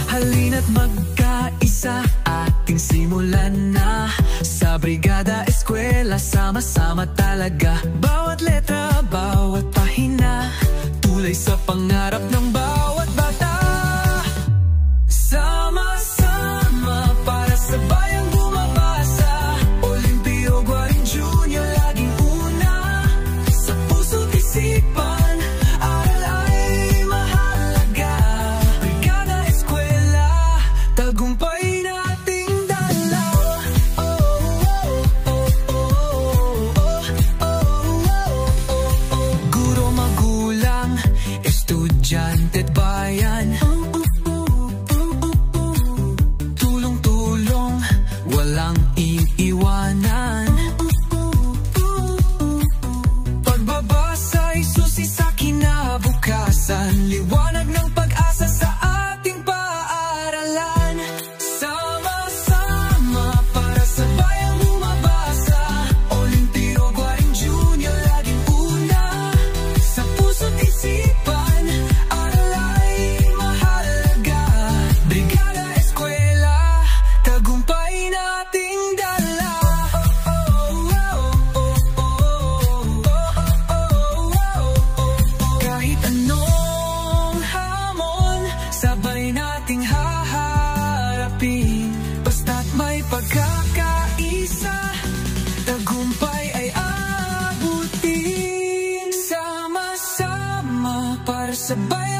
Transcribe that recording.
Halina't magkaisa, ating simulan na. Sa brigada, eskwela, sama-sama talaga. Bawat letra, bawat pahina, tulay sa pangarap ng bawat bata. Sama-sama para sa bayang bumabasa. Olimpio, Guarin Junior, laging una. Sa puso't isipan, aral ay mahalaga. Brigada, eskwela, tagumpay nating dala. Guro, magulang, estudyante at bayan, tulong-tulong, walang iiwanan. Pagbabasa'y susi sa kinabukasan, liwanag ng pag-asa sa ating paaralan. Sama-sama para sa bayang bumabasa. Olimpio, Guarin Junior, laging una. Sa puso't isipan, aral ay mahalaga. Brigada, eskwela, tagumpay nating dala. Kahit anong hamon, sabay nating haharapin. Basta't may pagkakaisa, tagumpay ay abutin. Sama-sama para sa bayan